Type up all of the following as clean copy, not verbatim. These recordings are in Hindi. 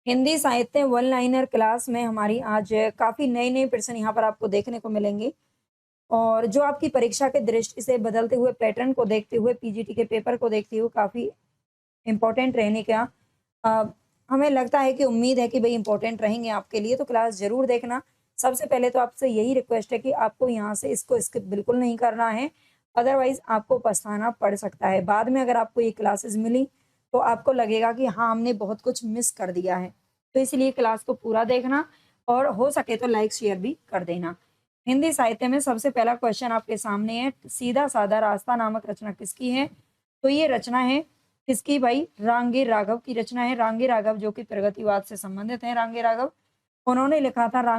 हिंदी साहित्य वन लाइनर क्लास में हमारी आज काफ़ी नए-नए प्रश्न यहाँ पर आपको देखने को मिलेंगे और जो आपकी परीक्षा के दृष्टि से बदलते हुए पैटर्न को देखते हुए, पीजीटी के पेपर को देखते हुए काफ़ी इम्पोर्टेंट रहने का अ, हमें लगता है कि उम्मीद है कि भई इम्पोर्टेंट रहेंगे आपके लिए, तो क्लास ज़रूर देखना। सबसे पहले तो आपसे यही रिक्वेस्ट है कि आपको यहाँ से इसको स्किप बिल्कुल नहीं करना है, अदरवाइज़ आपको पछताना पड़ सकता है। बाद में अगर आपको ये क्लासेस मिली, तो आपको लगेगा कि हाँ, हमने बहुत कुछ मिस कर दिया है। तो इसलिए क्लास को पूरा देखना और हो सके तो लाइक, शेयर भी कर देना। हिंदी साहित्य में सबसे पहला क्वेश्चन आपके सामने है, सीधा-साधा रास्ता नामक रचना किसकी है? तो ये रचना है किसकी भाई? रांगे राघव की रचना है। रांगे राघव जो कि प्रगतिवाद से संबंधित हैं रांगे राघव। उन्होंने लिखा था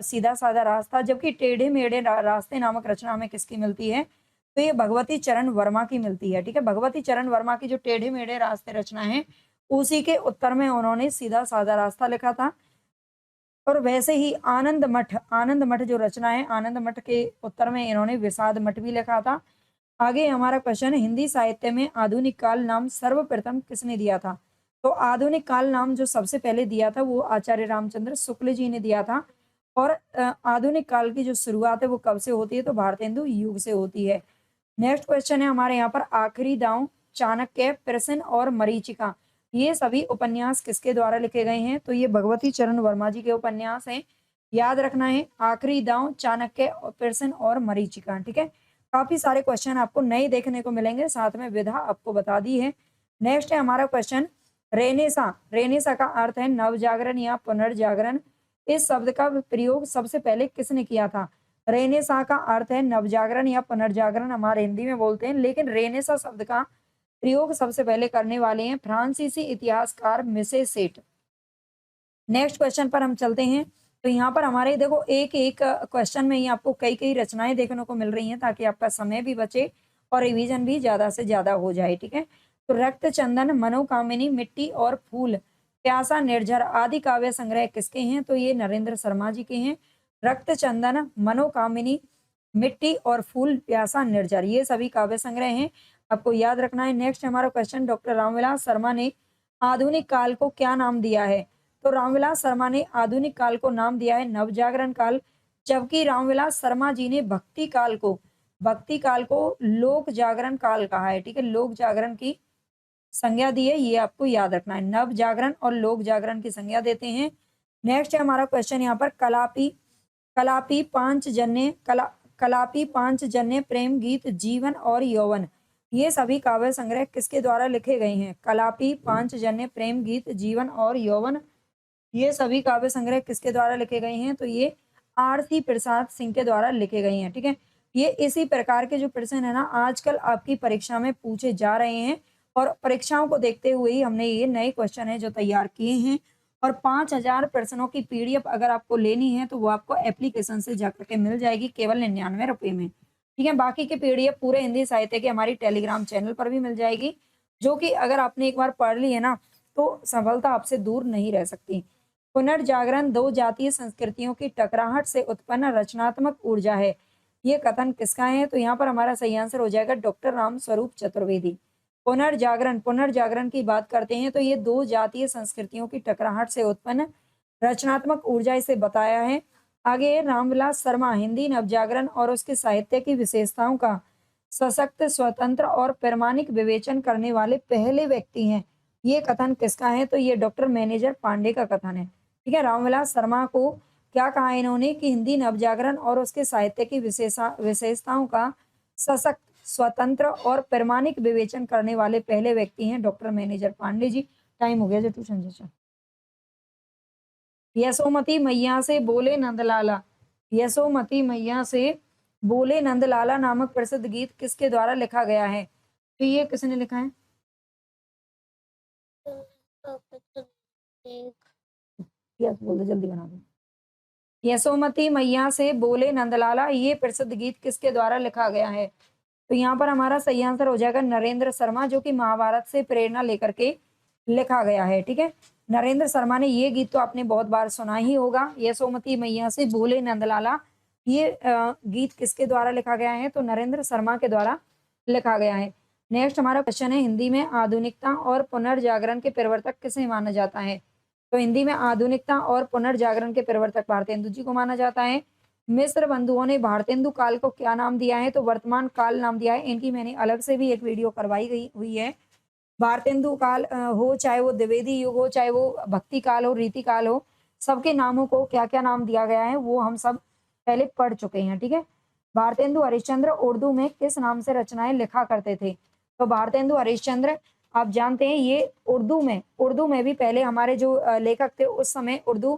सीधा-साधा रास्ता, जबकि टेढ़े-मेढ़े रास्ते नामक रचना हमें किसकी मिलती है? तो ये भगवती चरण वर्मा की मिलती है, ठीक है? भगवती चरण वर्मा की जो टेढ़े-मेढ़े रास्ते रचना है, उसी के उत्तर में उन्होंने सीधा-साधा रास्ता लिखा था। और वैसे ही आनंद मठ जो रचना है, आनंद मठ के उत्तर में इन्होंने विषाद मठ भी लिखा था। आगे हमारा क्वेश्चन है, हिंदी साहित्य में आधुनिक काल नाम सर्वप्रथम किसने दिया था? तो आधुनिक काल नाम जो सबसे पहले दिया था वो आचार्य रामचंद्र शुक्ल जी ने दिया था। और आधुनिक काल की जो शुरुआत है वो कब से होती है? तो भारतेंदु युग से होती है। नेक्स्ट क्वेश्चन है हमारे यहाँ पर, आखिरी दांव, चाणक्य, प्रश्न और मरीचिका, ये सभी उपन्यास किसके द्वारा लिखे गए हैं? तो ये भगवती चरण वर्मा जी के उपन्यास हैं। याद रखना है, आखिरी दांव, चाणक्य, प्रश्न और मरीचिका, ठीक है? काफ़ी सारे क्वेश्चन आपको नए देखने को मिलेंगे, साथ में विधा आपको बता दी है। नेक्स्ट है हमारा क्वेश्चन, रेनेसा। रेनेसा का अर्थ है नवजागरण या पुनर्जागरण। इस शब्द का प्रयोग सबसे पहले किसने किया था? रेनेसा का अर्थ है नवजागरण या पुनर्जागरण, हमारे हिंदी में बोलते हैं, लेकिन रेनेसा शब्द का प्रयोग सबसे पहले करने वाले हैं फ्रांसीसी इतिहासकार मिसे सेठ। नेक्स्ट क्वेश्चन पर हम चलते हैं। तो यहाँ पर हमारे देखो एक-एक क्वेश्चन में ही आपको कई-कई रचनाएँ देखने को मिल रही हैं, ताकि आपका समय भी बचे और रिवीजन भी ज़्यादा से ज़्यादा हो जाए, ठीक है? तो रक्त चंदन, मनोकामिनी, मिट्टी और फूल, प्यासा निर्झर आदि काव्य संग्रह किसके हैं? तो ये नरेंद्र शर्मा जी के हैं। रक्त चंदन, मनोकामिनी, मिट्टी और फूल, प्यासा निर्झर, ये सभी काव्य संग्रह हैं, आपको याद रखना है। नेक्स्ट हमारा क्वेश्चन, डॉक्टर रामविलास शर्मा ने आधुनिक काल को क्या नाम दिया है? तो रामविलास शर्मा ने आधुनिक काल को नाम दिया है नवजागरण काल, जबकि रामविलास शर्मा जी ने भक्ति काल को लोक जागरण काल कहा है, ठीक है? लोक जागरण की संज्ञा दी है, ये आपको याद रखना है। नव जागरण और लोक जागरण की संज्ञा देते हैं। नेक्स्ट है हमारा क्वेश्चन यहाँ पर, कलापी कलापी पांचजन्य प्रेम गीत, जीवन और यौवन, ये सभी काव्य संग्रह किसके द्वारा लिखे गए हैं? कलापी पांचजन्य प्रेम गीत, जीवन और यौवन, ये सभी काव्य संग्रह किसके द्वारा लिखे गए हैं? तो ये आरसी प्रसाद सिंह के द्वारा लिखे गए हैं, ठीक है? ये इसी प्रकार के जो प्रश्न है ना, आजकल आपकी परीक्षा में पूछे जा रहे हैं और परीक्षाओं को देखते हुए ही हमने ये नए क्वेश्चन है जो तैयार किए हैं। और 5000 प्रश्नों की पीडीएफ अगर आपको लेनी है तो वो आपको एप्लीकेशन से जाकर के मिल जाएगी केवल 99 रुपए में, ठीक है? बाकी की पीडीएफ पूरे हिंदी साहित्य की हमारी टेलीग्राम चैनल पर भी मिल जाएगी, जो कि अगर आपने एक बार पढ़ ली है ना, तो सफलता आपसे दूर नहीं रह सकती। पुनर्जागरण दो जातीय संस्कृतियों की टकराहट से उत्पन्न रचनात्मक ऊर्जा है, ये कथन किसका है? तो यहाँ पर हमारा सही आंसर हो जाएगा डॉक्टर राम स्वरूप चतुर्वेदी। पुनर्जागरण की बात करते हैं तो ये दो जातीय संस्कृतियों की टकराहट से उत्पन्न रचनात्मक ऊर्जा, इसे बताया है। आगे रामविलास शर्मा हिंदी नवजागरण और उसके साहित्य की विशेषताओं का सशक्त, स्वतंत्र और प्रामाणिक विवेचन करने वाले पहले व्यक्ति हैं, ये कथन किसका है? तो ये डॉक्टर मैनेजर पांडे का कथन है, ठीक है? रामविलास शर्मा को क्या कहा इन्होंने कि हिंदी नवजागरण और उसके साहित्य की विशेषताओं का सशक्त, स्वतंत्र और प्रामाणिक विवेचन करने वाले पहले व्यक्ति हैं doctor manager Pandey ji. Time हो गया जो ट्यूशन जैसा। यशोमती मैया से बोले नंदलाला, यशोमती मैया से बोले नंदलाला नामक प्रसिद्ध गीत किसके द्वारा लिखा गया है? तो ये किसने लिखा है? यस बोल दो, जल्दी बना दो। यशोमती मैया से बोले नंदलाला, ये प्रसिद्ध गीत किसके द्वारा लिखा गया है? तो यहाँ पर हमारा सही आंसर हो जाएगा नरेंद्र शर्मा, जो कि महाभारत से प्रेरणा लेकर के लिखा गया है, ठीक है? नरेंद्र शर्मा ने ये गीत तो आपने बहुत बार सुना ही होगा, यशोमती मैया से बोले नंदलाला, ये गीत किसके द्वारा लिखा गया है? तो नरेंद्र शर्मा के द्वारा लिखा गया है। नेक्स्ट हमारा क्वेश्चन है, हिंदी में आधुनिकता और पुनर्जागरण के प्रवर्तक किसे माना जाता है? तो हिंदी में आधुनिकता और पुनर्जागरण के प्रवर्तक भारतेंदु जी को माना जाता है। मिस्र बंधुओं ने भारतेंदु काल को क्या नाम दिया है? तो वर्तमान काल नाम दिया है। इनकी मैंने अलग से भी एक वीडियो करवाई गई हुई है। भारतेंदु काल हो, चाहे वो द्विवेदी युग हो, चाहे वो भक्ति काल हो, रीति काल हो, सबके नामों को क्या-क्या नाम दिया गया है वो हम सब पहले पढ़ चुके हैं, ठीक है? भारतेंदु हरिश्चंद्र उर्दू में किस नाम से रचनाएँ लिखा करते थे? तो भारतेंदु हरिश्चंद्र आप जानते हैं ये उर्दू में भी पहले हमारे जो लेखक थे उस समय उर्दू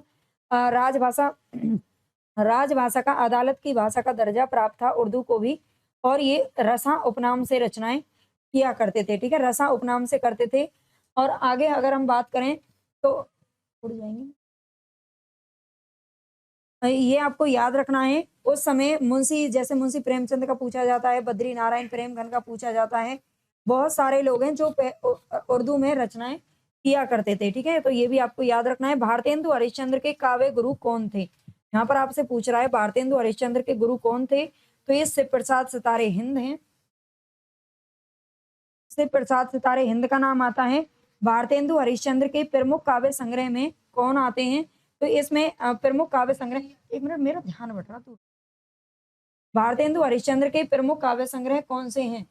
राजभाषा राजभाषा का अदालत की भाषा का दर्जा प्राप्त था उर्दू को भी, और ये रसा उपनाम से रचनाएँ किया करते थे, ठीक है? रसा उपनाम से करते थे। और आगे अगर हम बात करें तो उड़ जाएँगे। ये आपको याद रखना है, उस समय मुंशी जैसे मुंशी प्रेमचंद का पूछा जाता है, बद्री नारायण प्रेमगन का पूछा जाता है। बहुत सारे लोग हैं जो उर्दू में रचनाएँ किया करते थे, ठीक है? तो ये भी आपको याद रखना है। भारतेंदु हरिश्चंद्र के काव्य गुरु कौन थे? यहाँ पर आपसे पूछ रहा है भारतेंदु हरिश्चंद्र के गुरु कौन थे? तो ये शिव प्रसाद सितारे हिंद हैं। शिव प्रसाद सितारे हिंद का नाम आता है। भारतेंदु हरिश्चंद्र के प्रमुख काव्य संग्रह में कौन आते हैं? तो इसमें प्रमुख काव्य संग्रह, एक मिनट मेरा ध्यान बट रहा तू। भारतेंदु हरिश्चंद्र के प्रमुख काव्य संग्रह कौन से हैं?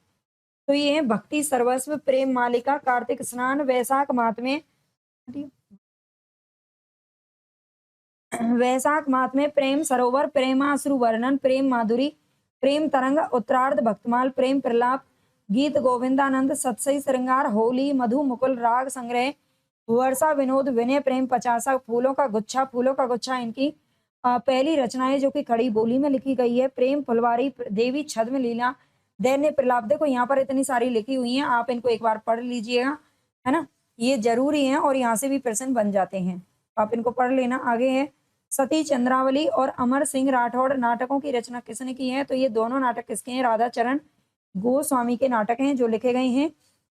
तो ये हैं भक्ति सर्वस्व, प्रेम मालिका, कार्तिक स्नान, वैशाख मातमे, वैशाख मास में प्रेम सरोवर, प्रेमाश्रु वर्णन, प्रेम माधुरी, प्रेम तरंग, उत्तरार्ध भक्तमाल, प्रेम प्रलाप, गीत गोविंदानंद, सतसई श्रृंगार, होली, मधु मुकुल, राग संग्रह, वर्षा विनोद, विनय प्रेम पचासा, फूलों का गुच्छा इनकी पहली रचना है जो कि खड़ी बोली में लिखी गई है। प्रेम फुलवारी, देवी छद्म लीला, दैन्य प्रलाप। देखो यहाँ पर इतनी सारी लिखी हुई हैं, आप इनको एक बार पढ़ लीजिएगा, है ना? ये जरूरी है और यहाँ से भी प्रश्न बन जाते हैं, आप इनको पढ़ लेना। आगे है सती चंद्रावली और अमर सिंह राठौड़ नाटकों की रचना किसने की है? तो ये दोनों नाटक किसके हैं? राधा चरण गोस्वामी के नाटक हैं जो लिखे गए हैं।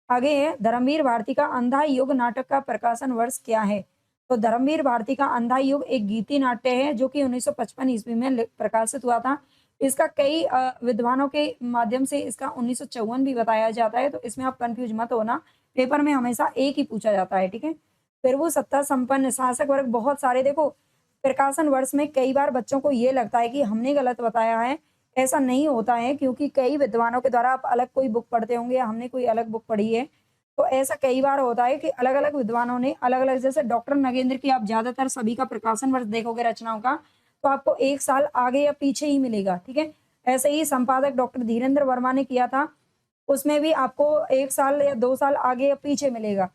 आगे है धर्मवीर भारती का अंधा युग नाटक का प्रकाशन वर्ष क्या है? तो धर्मवीर भारती का अंधा युग एक गीति नाट्य है जो कि 1955 ईस्वी में प्रकाशित हुआ था। इसका कई विद्वानों के माध्यम से इसका 1954 भी बताया जाता है, तो इसमें आप कंफ्यूज मत होना, पेपर में हमेशा एक ही पूछा जाता है, ठीक है? फिर वो सत्ता संपन्न शासक वर्ग, बहुत सारे देखो प्रकाशन वर्ष में कई बार बच्चों को ये लगता है कि हमने गलत बताया है, ऐसा नहीं होता है क्योंकि कई विद्वानों के द्वारा आप अलग कोई बुक पढ़ते होंगे या हमने कोई अलग बुक पढ़ी है, तो ऐसा कई बार होता है कि अलग-अलग विद्वानों ने अलग-अलग, जैसे डॉक्टर नगेंद्र की आप ज़्यादातर सभी का प्रकाशन वर्ष देखोगे रचनाओं का, तो आपको 1 साल आगे या पीछे ही मिलेगा, ठीक है? ऐसे ही संपादक डॉक्टर धीरेन्द्र वर्मा ने किया था, उसमें भी आपको 1 साल या 2 साल आगे या पीछे मिलेगा।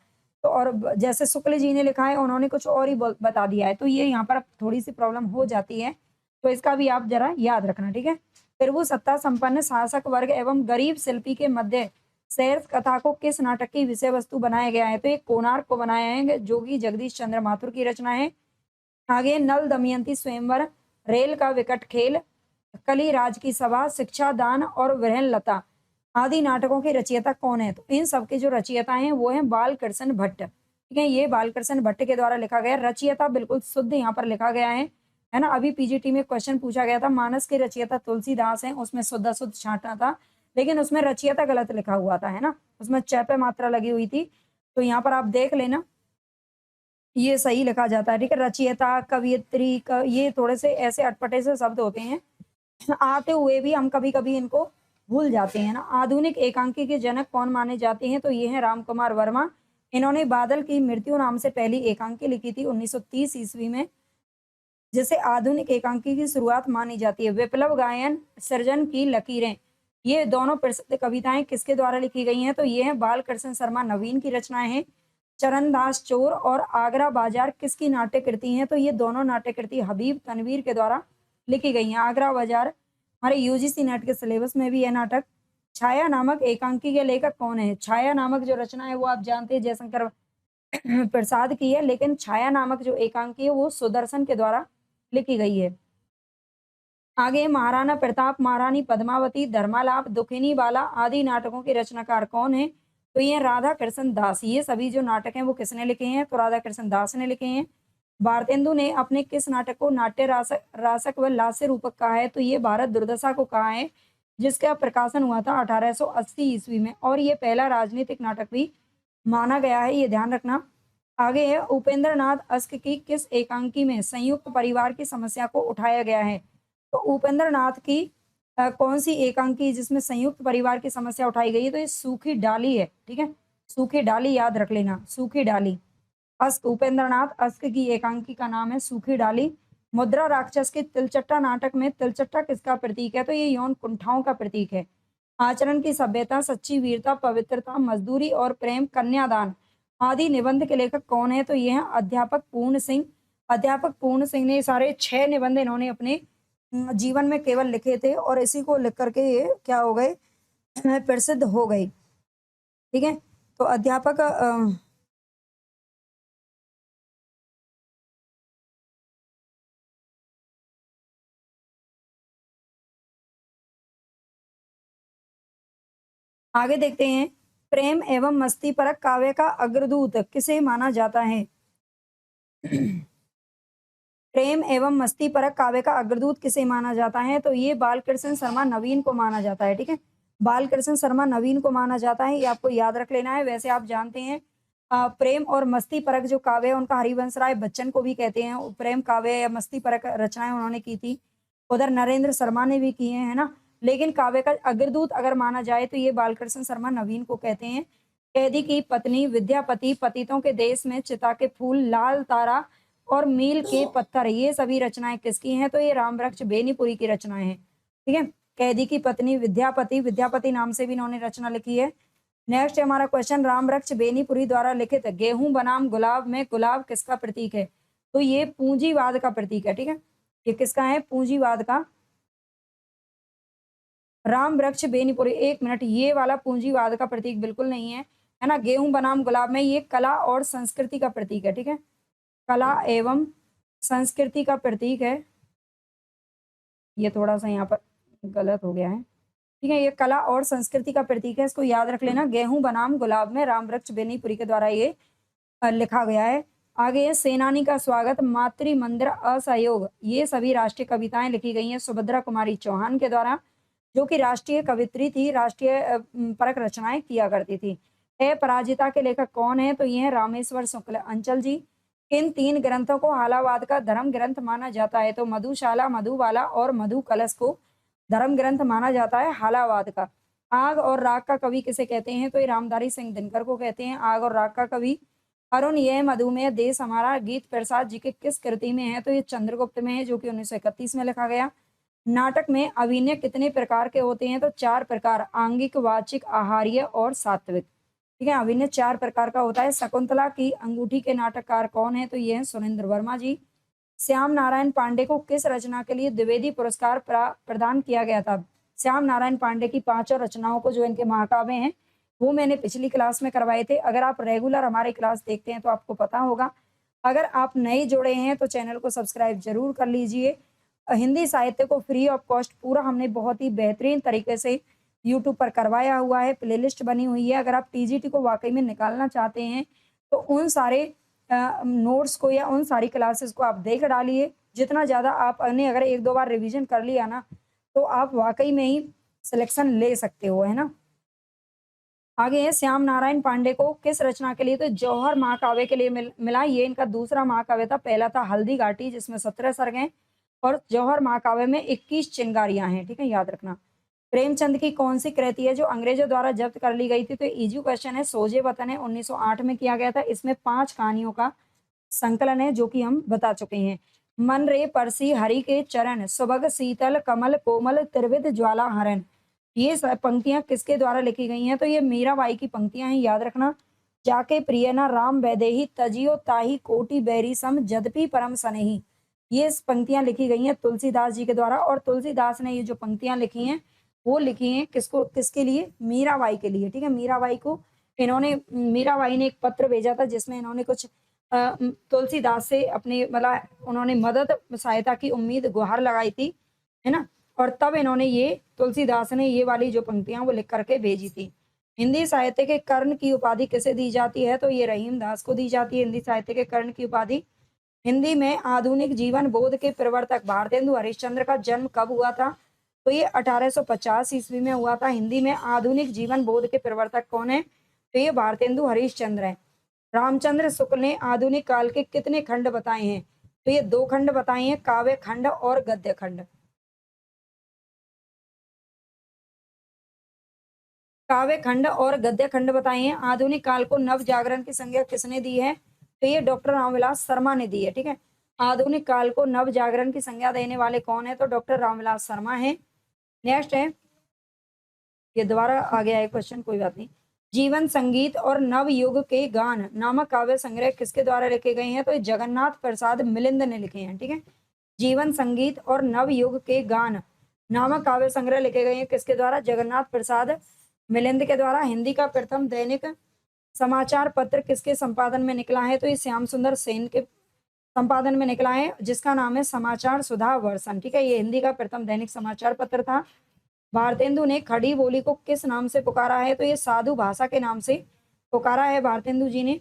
तो और जैसे शुक्ल जी ने लिखा है उन्होंने कुछ और ही बता दिया है, तो ये यहाँ पर थोड़ी सी प्रॉब्लम हो जाती है, तो इसका भी आप जरा याद रखना, ठीक है? फिर वो सत्ता संपन्न शासक वर्ग एवं गरीब शिल्पी के मध्य सैर कथा को किस नाटक की विषय वस्तु बनाया गया है? तो एक कोणार्क को बनाया है जो कि जगदीश चंद्र माथुर की रचना है। आगे नल दमयंती स्वयंवर, रेल का विकट खेल, कली राज की सभा, शिक्षा दान और वृहण लता आदि नाटकों के रचयिता कौन है? तो इन सबके जो रचयिता हैं वो हैं बालकृष्ण भट्ट, ठीक है? ये बालकृष्ण भट्ट के द्वारा लिखा गया। रचयिता बिल्कुल शुद्ध यहाँ पर लिखा गया है ना? अभी पीजीटी में क्वेश्चन पूछा गया था, मानस के रचयिता तुलसीदास हैं, उसमें शुद्ध छांटना था, लेकिन उसमें रचयिता गलत लिखा हुआ था, है ना? उसमें च पे मात्रा लगी हुई थी, तो यहाँ पर आप देख लेना, ये सही लिखा जाता है, ठीक है? रचयिता, कवियत्री ये थोड़े से ऐसे अटपटे से शब्द होते हैं, आते हुए भी हम कभी-कभी इनको भूल जाते हैं ना। आधुनिक एकांकी के जनक कौन माने जाते हैं? तो ये हैं रामकुमार वर्मा। इन्होंने बादल की मृत्यु नाम से पहली एकांकी लिखी थी 1930 ईस्वी में, जिसे आधुनिक एकांकी की शुरुआत मानी जाती है। विप्लव गायन सृजन की लकीरें, ये दोनों प्रसिद्ध कविताएं किसके द्वारा लिखी गई हैं? तो ये हैं बालकृष्ण शर्मा नवीन की रचनाएं हैं। चरणदास चोर और आगरा बाजार किसकी नाट्य कृति हैं? तो ये दोनों नाट्य कृति हबीब तनवीर के द्वारा लिखी गई हैं। आगरा बाजार हमारे यूजीसी नेट के सिलेबस में भी है नाटक। छाया नामक एकांकी के लेखक कौन है? छाया नामक जो रचना है वो आप जानते हैं जयशंकर प्रसाद की है, लेकिन छाया नामक जो एकांकी है वो सुदर्शन के द्वारा लिखी गई है। आगे महाराणा प्रताप, महारानी पद्मावती, धर्मालाप, दुखिनी बाला आदि नाटकों के रचनाकार कौन है? तो ये राधा कृष्ण दास। ये सभी जो नाटक हैं वो किसने लिखे हैं? तो राधा कृष्ण दास ने लिखे हैं। भारतेंदु ने अपने किस नाटक को नाट्य रासक व लास्य रूपक कहा है? तो ये भारत दुर्दशा को कहा है, जिसका प्रकाशन हुआ था 1880 ईस्वी में, और ये पहला राजनीतिक नाटक भी माना गया है, ये ध्यान रखना। आगे है उपेंद्र नाथ अस्क की किस एकांकी में संयुक्त परिवार की समस्या को उठाया गया है। तो उपेंद्र नाथ की कौन सी एकांकी जिसमें संयुक्त परिवार की समस्या उठाई गई है, तो ये सूखी डाली है। ठीक है, सूखी डाली याद रख लेना, सूखी डाली। अस्क, उपेंद्र नाथ अस्क की एकांकी का नाम है सूखी डाली। मुद्रा राक्षस के तिलचट्टा नाटक में तिलचट्टा किसका प्रतीक है, तो ये यौन कुंठाओं का प्रतीक है। आचरण की सभ्यता, सच्ची वीरता, पवित्रता, मजदूरी और प्रेम, कन्यादान आदि निबंध के लेखक कौन है, तो ये हैं अध्यापक पूर्ण सिंह। अध्यापक पूर्ण सिंह ने सारे 6 निबंध इन्होंने अपने जीवन में केवल लिखे थे और इसी को लिख करके ये क्या हो गए, प्रसिद्ध हो गए। ठीक है, तो अध्यापक आगे देखते हैं, प्रेम एवं मस्ती परक काव्य का अग्रदूत किसे माना जाता है। प्रेम एवं मस्ती परक काव्य का अग्रदूत किसे माना जाता है, तो ये बालकृष्ण शर्मा नवीन को माना जाता है। ठीक है, बालकृष्ण शर्मा नवीन को माना जाता है, ये आपको याद रख लेना है। वैसे आप जानते हैं प्रेम और मस्ती परक जो काव्य है उनका हरिवंश राय बच्चन को भी कहते हैं। प्रेम काव्य या मस्ती परक रचनाएं उन्होंने की थी, उधर नरेंद्र शर्मा ने भी की है ना। लेकिन काव्य का अग्रदूत अगर माना जाए तो ये बालकृष्ण शर्मा नवीन को कहते हैं। कैदी की पत्नी, विद्यापति, पतितों के देश में, चिता के फूल, लाल तारा और मील के पत्थर, ये सभी रचनाएं किसकी हैं, तो ये रामवृक्ष बेनीपुरी की रचनाएं हैं। ठीक है, कैदी की पत्नी, विद्यापति, विद्यापति नाम से भी इन्होंने रचना लिखी है। नेक्स्ट है हमारा क्वेश्चन, रामवृक्ष बेनीपुरी द्वारा लिखित गेहूं बनाम गुलाब में गुलाब किसका प्रतीक है, तो ये पूंजीवाद का प्रतीक है। ठीक है, ये किसका है, पूंजीवाद का। रामवृक्ष बेनीपुरी, एक मिनट, ये वाला पूंजीवाद का प्रतीक बिल्कुल नहीं है ना। गेहूं बनाम गुलाब में ये कला और संस्कृति का प्रतीक है। ठीक है, कला एवं संस्कृति का प्रतीक है। ये थोड़ा सा यहाँ पर गलत हो गया है। ठीक है, ये कला और संस्कृति का प्रतीक है, इसको याद रख लेना। गेहूं बनाम गुलाब में रामवृक्ष बेनीपुरी के द्वारा ये लिखा गया है। आगे है सेनानी का स्वागत, मातृ मंदिर, असहयोग, ये सभी राष्ट्रीय कविताएं लिखी गई हैं सुभद्रा कुमारी चौहान के द्वारा, जो कि राष्ट्रीय कवित्री थी, राष्ट्रीय परक रचनाएं किया करती थी। अपराजिता के लेखक कौन है, तो ये है रामेश्वर शुक्ल अंचल जी। किन 3 ग्रंथों को हालावाद का धर्म ग्रंथ माना जाता है, तो मधुशाला, मधुबाला और मधु कलश को धर्म ग्रंथ माना जाता है हालावाद का। आग और राग का कवि किसे कहते हैं, तो ये रामधारी सिंह दिनकर को कहते हैं आग और राग का कवि। अरुण यह मधुमेह देश हमारा गीत प्रसाद जी के किस कृति में है, तो ये चंद्रगुप्त में है, जो कि 1931 में लिखा गया। नाटक में अभिनय कितने प्रकार के होते हैं, तो 4 प्रकार, आंगिक, वाचिक, आहार्य और सात्विक। ठीक है, अभिनय 4 प्रकार का होता है। शकुंतला की अंगूठी के नाटककार कौन है, तो ये है सुरेंद्र वर्मा जी। श्याम नारायण पांडे को किस रचना के लिए द्विवेदी पुरस्कार प्रदान किया गया था। श्याम नारायण पांडे की 5 रचनाओं को, जो इनके महाकाव्य हैं, वो मैंने पिछली क्लास में करवाए थे। अगर आप रेगुलर हमारी क्लास देखते हैं तो आपको पता होगा। अगर आप नए जुड़े हैं तो चैनल को सब्सक्राइब जरूर कर लीजिए। हिंदी साहित्य को फ्री ऑफ कॉस्ट पूरा हमने बहुत ही बेहतरीन तरीके से यूट्यूब पर करवाया हुआ है, प्लेलिस्ट बनी हुई है। अगर आप टीजीटी को वाकई में निकालना चाहते हैं तो उन सारे नोट्स को या उन सारी क्लासेस को आप देख डालिए। जितना ज़्यादा आपने अगर 1-2 बार रिवीजन कर लिया ना, तो आप वाकई में ही सिलेक्शन ले सकते हो, है ना। आगे है श्याम नारायण पांडे को किस रचना के लिए, तो जौहर महाकाव्य के लिए मिला। ये इनका दूसरा महाकाव्य था, पहला था हल्दी घाटी जिसमें 17 सर्ग हैं, और जौहर महाकाव्य में 21 चिंगारियां हैं। ठीक है, याद रखना। प्रेमचंद की कौन सी कृति है जो अंग्रेजों द्वारा जब्त कर ली गई थी, तो इजी क्वेश्चन है। सोजे वतन है, 1908 में किया गया था। इसमें 5 कहानियों का संकलन है, जो कि हम बता चुके हैं। मन रे परसी हरि के चरण, सुभग शीतल कमल कोमल त्रिविध ज्वाला हरण, ये पंक्तियां किसके द्वारा लिखी गई हैं, तो ये मीराबाई की पंक्तियां हैं, याद रखना। जाके प्रिय न राम वैदेही, तजियो ताही कोटि बैरी सम, जदपि परम सनेही, ये पंक्तियां लिखी गई हैं तुलसीदास जी के द्वारा। और तुलसीदास ने ये जो पंक्तियां लिखी हैं वो लिखी हैं किसको, किसके लिए, मीराबाई के लिए। ठीक है, मीराबाई को इन्होंने, मीराबाई ने एक पत्र भेजा था जिसमें इन्होंने कुछ तुलसीदास से अपनी मतलब उन्होंने मदद सहायता की उम्मीद गुहार लगाई थी, है ना। और तब इन्होंने ये, तुलसीदास ने ये वाली जो पंक्तियां वो लिख करके भेजी थी। हिंदी साहित्य के कर्ण की उपाधि किसे दी जाती है, तो ये रहीम दास को दी जाती है हिंदी साहित्य के कर्ण की उपाधि। हिंदी में आधुनिक जीवन बोध के प्रवर्तक भारतेंदु हरिश्चंद्र का जन्म कब हुआ था, तो ये 1850 ईस्वी में हुआ था। हिंदी में आधुनिक जीवन बोध के प्रवर्तक कौन है, तो ये भारतेंदु हरिश्चंद्र है। रामचंद्र शुक्ल ने आधुनिक काल के कितने खंड बताए हैं? तो ये 2 खंड बताए हैं, काव्य खंड और गद्य खंड। काव्य खंड और गद्य खंड बताए हैं। आधुनिक काल को नव जागरण की संज्ञा किसने दी है? तो ये डॉक्टर रामविलास शर्मा ने दी है। ठीक है, आधुनिक काल को नव जागरण की संज्ञा देने वाले कौन है? तो डॉक्टर रामविलास शर्मा है। नेक्स्ट है, ये दोबारा आ गया है क्वेश्चन, कोई बात नहीं। जीवन संगीत और नव युग के गान नामक काव्य संग्रह किसके द्वारा लिखे गए हैं? तो ये जगन्नाथ प्रसाद मिलिंद ने लिखे हैं। ठीक है, जीवन संगीत और नव युग के गान नामक काव्य संग्रह लिखे गए हैं किसके द्वारा? जगन्नाथ प्रसाद मिलिंद के द्वारा। हिंदी का प्रथम दैनिक समाचार पत्र किसके संपादन में निकला है? तो ये श्याम सुंदर सेन के संपादन में निकला है, जिसका नाम है समाचार सुधा वर्षन। ठीक है, ये हिंदी का प्रथम दैनिक समाचार पत्र था। भारतेंदु ने खड़ी बोली को किस नाम से पुकारा है? तो ये साधु भाषा के नाम से पुकारा है भारतेंदु जी ने।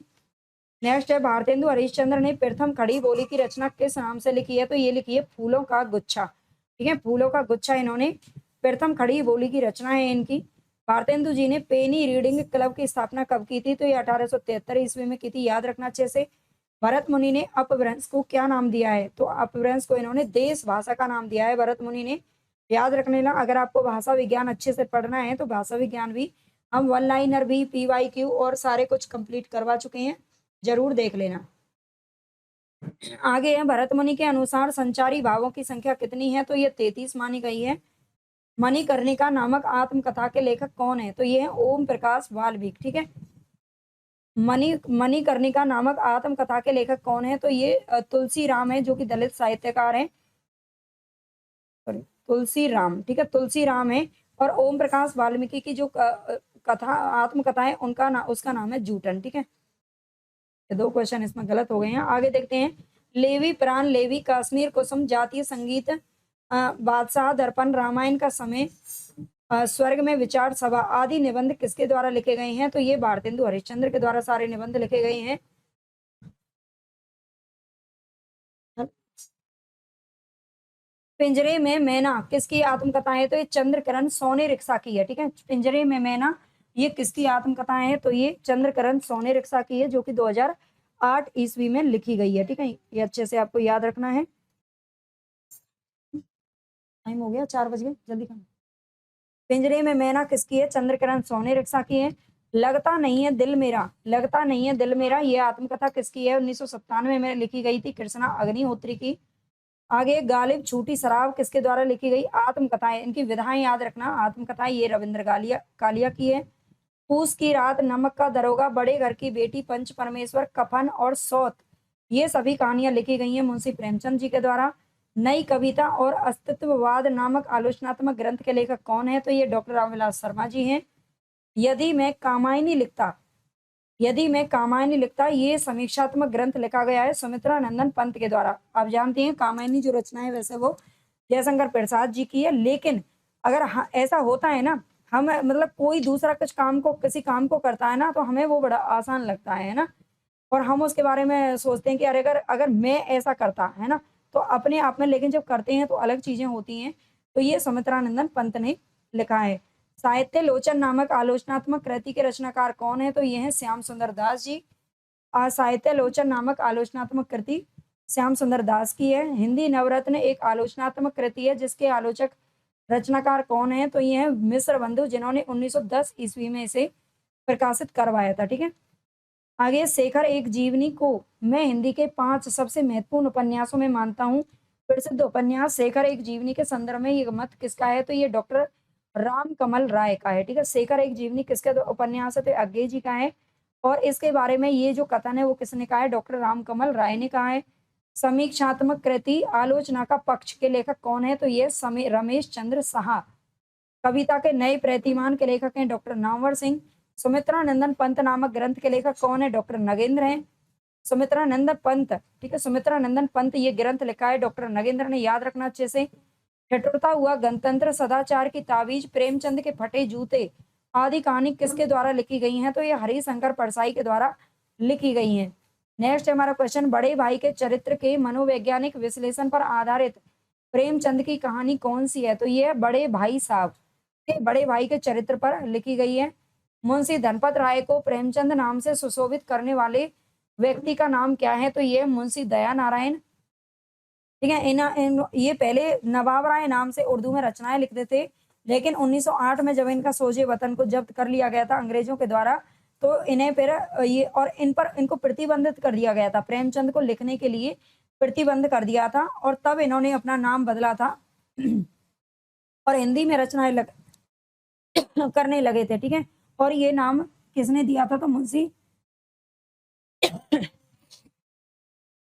नेक्स्ट है, भारतेंदु हरिश्चंद्र ने प्रथम खड़ी बोली की रचना किस नाम से लिखी है? तो ये लिखी है फूलों का गुच्छा। ठीक है, फूलों का गुच्छा इन्होंने प्रथम खड़ी बोली की रचना है इनकी। भारतेंदु जी ने पेनी रीडिंग क्लब की स्थापना कब की थी? तो ये 1873 ईस्वी में की थी, याद रखना अच्छे से। भरत मुनि ने अपभ्रंश को क्या नाम दिया है? तो अपभ्रंश को इन्होंने देश भाषा का नाम दिया है भरत मुनि ने, याद रखने ला। अगर आपको भाषा विज्ञान अच्छे से पढ़ना है तो भाषा विज्ञान भी हम वन लाइनर भी, PYQ और सारे कुछ कंप्लीट करवा चुके हैं, जरूर देख लेना। आगे है, भरत मुनि के अनुसार संचारी भावों की संख्या कितनी है? तो ये 33 मानी गई है। मणिकर्णिका नामक आत्मकथा के लेखक कौन है? तो ये है ओम प्रकाश वाल्मीकि। ठीक है, मणिकर्णिका नामक आत्मकथा के लेखक कौन है? तो ये तुलसी राम है, जो कि दलित साहित्यकार हैं। तुलसी राम, ठीक है, तुलसी राम है। और ओम प्रकाश वाल्मीकि की जो कथा आत्मकथा है उनका उसका नाम है जूटन। ठीक है, ये 2 क्वेश्चन इसमें गलत हो गए हैं। आगे देखते हैं, लेवी प्राण, लेवी, कश्मीर कुसुम, जातीय संगीत, बादशाह दर्पण, रामायण का समय, स्वर्ग में विचार सभा आदि निबंध किसके द्वारा लिखे गए हैं? तो ये भारतेंदु हरिश्चंद्र के द्वारा सारे निबंध लिखे गए हैं। पिंजरे में मैना किसकी आत्मकथा है? तो ये चंद्रकरण सोने रिक्शा की है। ठीक है, पिंजरे में मैना ये किसकी आत्मकथा है? तो ये चंद्रकरण सोने रिक्शा की है, जो कि 2008 ईस्वी में लिखी गई है। ठीक है, ये अच्छे से आपको याद रखना है। टाइम हो गया, 4 बज गए, जल्दी करना। पिंजरे में मैना किसकी है? चंद्रकरण सोने रिक्शा की है। लगता नहीं है दिल मेरा, लगता नहीं है दिल मेरा, ये आत्मकथा किसकी है? 1997 में लिखी गई थी, कृष्णा अग्निहोत्री की। आगे, गालिब छूटी शराब किसके द्वारा लिखी गई आत्मकथाएं? इनकी विधाएं याद रखना। आत्मकथाएं ये रविंद्र कालिया की है। पूस की रात, नमक का दरोगा, बड़े घर की बेटी, पंच परमेश्वर, कफन और सौत, ये सभी कहानियां लिखी गई हैं मुंशी प्रेमचंद जी के द्वारा। नई कविता और अस्तित्ववाद नामक आलोचनात्मक ग्रंथ के लेखक कौन है? तो ये डॉक्टर रामविलास शर्मा जी हैं। यदि मैं कामायनी लिखता, यदि मैं कामायनी लिखता, ये समीक्षात्मक ग्रंथ लिखा गया है सुमित्रा नंदन पंत के द्वारा। आप जानते हैं कामायनी जो रचना है वैसे वो जयशंकर प्रसाद जी की है, लेकिन अगर ऐसा होता है ना, हम मतलब कोई दूसरा कुछ काम को, किसी काम को करता है ना, तो हमें वो बड़ा आसान लगता है ना, और हम उसके बारे में सोचते हैं कि अरे अगर अगर मैं ऐसा करता है ना, तो अपने आप में, लेकिन जब करते हैं तो अलग चीजें होती हैं। तो ये सुमित्रानंदन पंत ने लिखा है। साहित्य लोचन नामक आलोचनात्मक कृति के रचनाकार कौन है? तो ये है श्याम सुंदर दास जी। साहित्य लोचन नामक आलोचनात्मक कृति श्याम सुंदर दास की है। हिंदी नवरत्न एक आलोचनात्मक कृति है, जिसके आलोचक रचनाकार कौन है? तो ये है मिश्र बंधु, जिन्होंने 1910 ईस्वी में इसे प्रकाशित करवाया था। ठीक है, आगे, शेखर एक जीवनी को मैं हिंदी के 5 सबसे महत्वपूर्ण उपन्यासों में मानता हूँ। प्रसिद्ध उपन्यास शेखर एक जीवनी के संदर्भ में ये मत किसका है? तो ये डॉक्टर राम कमल राय का है। ठीक है, शेखर एक जीवनी किसका उपन्यास है? तो अज्ञे जी का है। और इसके बारे में ये जो कथन है वो किसने कहा है? डॉक्टर राम कमल राय ने कहा है। समीक्षात्मक कृति आलोचना का पक्ष के लेखक कौन है? तो ये रमेश चंद्र साहा। कविता के नए प्रतिमान के लेखक हैं डॉक्टर नामवर सिंह। सुमित्रानंदन पंत नामक ग्रंथ के लेखक कौन है? डॉक्टर नगेंद्र हैं। सुमित्रानंदन पंत, ठीक है, सुमित्रानंदन पंत ये ग्रंथ लिखा है डॉक्टर नगेंद्र ने, याद रखना अच्छे से। ठिठुरता हुआ गणतंत्र, सदाचार की तावीज, प्रेमचंद के फटे जूते आदि कहानी किसके द्वारा लिखी गई हैं? तो ये हरिशंकर परसाई के द्वारा लिखी गई हैं। नेक्स्ट है हमारा क्वेश्चन, बड़े भाई के चरित्र के मनोवैज्ञानिक विश्लेषण पर आधारित प्रेमचंद की कहानी कौन सी है? तो ये बड़े भाई साहब, बड़े भाई के चरित्र पर लिखी गई है। मुंशी धनपत राय को प्रेमचंद नाम से सुशोभित करने वाले व्यक्ति का नाम क्या है? तो ये मुंशी दया नारायण, ठीक है। ये पहले नवाब राय नाम से उर्दू में रचनाएं लिखते थे, लेकिन 1908 में जब इनका सोजे वतन को जब्त कर लिया गया था अंग्रेजों के द्वारा, तो इन्हें फिर ये और इन पर इनको प्रतिबंधित कर दिया गया था, प्रेमचंद को लिखने के लिए प्रतिबंध कर दिया था, और तब इन्होंने अपना नाम बदला था और हिंदी में रचनाएं करने लगे थे, ठीक है। और ये नाम किसने दिया था? तो मुंशी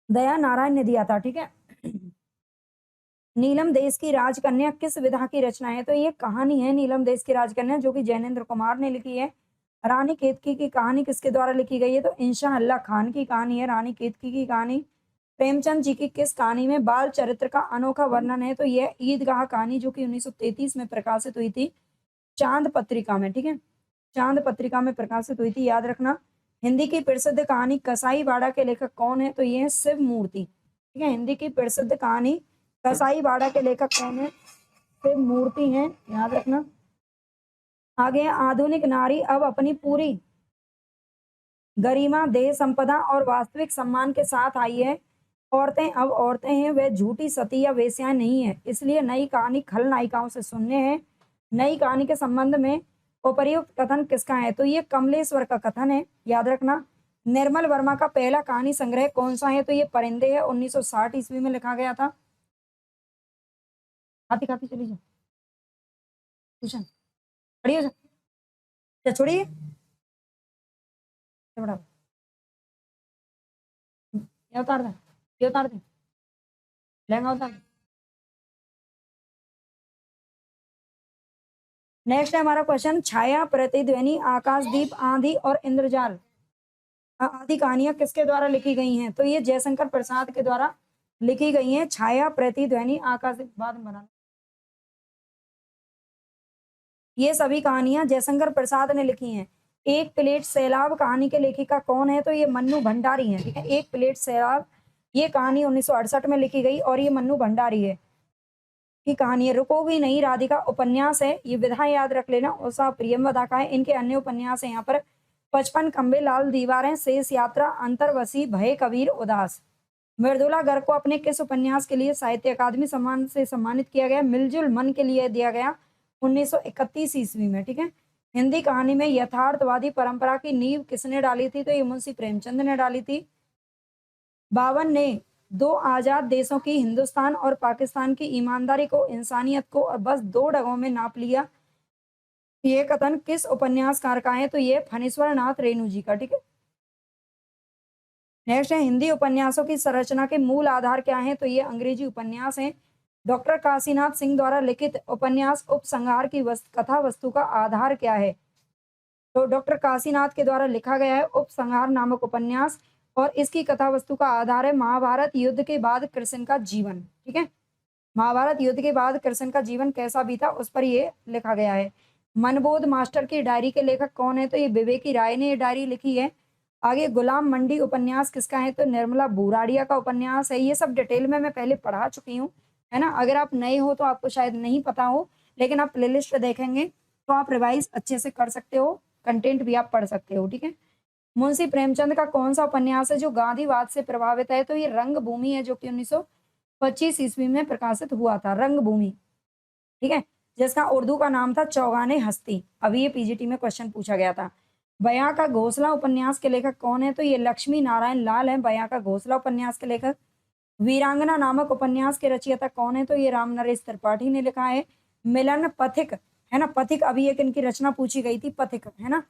दया नारायण ने दिया था, ठीक है। नीलम देश की राजकन्या किस विधा की रचना है? तो ये कहानी है नीलम देश की राजकन्या, जो कि जैनेन्द्र कुमार ने लिखी है। रानी केतकी की कहानी किसके द्वारा लिखी गई है? तो इंशा अल्लाह खान की कहानी है रानी केतकी की कहानी। प्रेमचंद जी की किस कहानी में बाल चरित्र का अनोखा वर्णन है? तो यह ईदगाह कहानी, जो कि 1933 में प्रकाशित हुई थी चांद पत्रिका में, ठीक है। चांद पत्रिका में प्रकाशित हुई थी, याद रखना। हिंदी की प्रसिद्ध कहानी कसाई बाड़ा के लेखक कौन है? तो ये है शिव मूर्ति, ठीक है। हिंदी की प्रसिद्ध कहानी कसाई बाड़ा के लेखक कौन है? शिव मूर्ति हैं, याद रखना। आगे आधुनिक नारी अब अपनी पूरी गरिमा, देह संपदा और वास्तविक सम्मान के साथ आई है। औरतें अब औरतें हैं, वे झूठी सती या वेश्याएं नहीं है, इसलिए नई कहानी खलनायिकाओं से सुनने हैं। नई कहानी के संबंध में उपर्युक्त कथन किसका है? तो ये कमलेश्वर का कथन है, याद रखना। निर्मल वर्मा का पहला कहानी संग्रह कौन सा है? तो ये परिंदे है, 1960 ईस्वी में लिखा गया था। खाती खाती चली जाओ ट्यूशन, खड़ी हो जा, क्या छोड़िए बड़ा, ये उतार दे, ये उतार दे, लहंगा उतार दे। नेक्स्ट है हमारा क्वेश्चन, छाया, प्रतिध्वनि, आकाशदीप, आंधी और इंद्रजाल आदि कहानियां किसके द्वारा लिखी गई हैं? तो ये जयशंकर प्रसाद के द्वारा लिखी गई हैं। छाया, प्रतिध्वनि, आकाशदीप बाद में बनाना, ये सभी कहानियां जयशंकर प्रसाद ने लिखी हैं। एक प्लेट सैलाब कहानी के लेखिका कौन है? तो ये मन्नू भंडारी हैं, ठीक है। एक प्लेट सैलाब, ये कहानी 1968 में लिखी गई और ये मन्नू भंडारी है की कहानी है। रुको भी नहीं राधिका उपन्यास है, ये विधा याद रख लेना, उषा प्रियमवदा का है। इनके अन्य उपन्यास है यहाँ पर 55 खंबे, लाल दीवारें, शेष यात्रा, अंतर्वसी, भय कबीर, उदास। मृदुला गर्ग को अपने किस उपन्यास के लिए साहित्य अकादमी सम्मान से सम्मानित किया गया? मिलजुल मन के लिए दिया गया 1931 ईस्वी में, ठीक है। हिंदी कहानी में यथार्थवादी परंपरा की नींव किसने डाली थी? तो ये मुंशी प्रेमचंद ने डाली थी। बावन ने दो आजाद देशों की, हिंदुस्तान और पाकिस्तान की ईमानदारी को, इंसानियत को और बस दो डगों में नाप लिया, ये कथन किस उपन्यासकार का है? तो ये फणीश्वर नाथ रेणु जी का, ठीक है। नेक्स्ट है हिंदी उपन्यासों की संरचना के मूल आधार क्या है? तो ये अंग्रेजी उपन्यास हैं। डॉक्टर काशीनाथ सिंह द्वारा लिखित उपन्यास उपसंहार की कथा वस्तु का आधार क्या है? तो डॉक्टर काशीनाथ के द्वारा लिखा गया है उपसंहार नामक उपन्यास, और इसकी कथा वस्तु का आधार है महाभारत युद्ध के बाद कृष्ण का जीवन, ठीक है। महाभारत युद्ध के बाद कृष्ण का जीवन कैसा बीता, उस पर ये लिखा गया है। मनबोध मास्टर की डायरी के लेखक कौन है? तो ये विवेकी राय ने ये डायरी लिखी है। आगे गुलाम मंडी उपन्यास किसका है? तो निर्मला बुराड़िया का उपन्यास है। ये सब डिटेल में मैं पहले पढ़ा चुकी हूँ, है ना। अगर आप नए हो तो आपको शायद नहीं पता हो, लेकिन आप प्लेलिस्ट देखेंगे तो आप रिवाइज अच्छे से कर सकते हो, कंटेंट भी आप पढ़ सकते हो, ठीक है। मुंशी प्रेमचंद का कौन सा उपन्यास है जो गांधीवाद से प्रभावित है? तो ये रंगभूमि है, जो कि 1925 ईस्वी में प्रकाशित हुआ था, रंगभूमि, ठीक है, जिसका उर्दू का नाम था चौगाने हस्ती। अभी ये पीजीटी में क्वेश्चन पूछा गया था। बयां का घोंसला उपन्यास के लेखक कौन है? तो ये लक्ष्मी नारायण लाल है, बयां का घोंसला उपन्यास के लेखक। वीरांगना नामक उपन्यास के रचयिता कौन है? तो ये राम नरेश त्रिपाठी ने लिखा है। मिलन पथिक, है ना, पथिक अभी एक इनकी रचना पूछी गई थी, पथिक, है ना,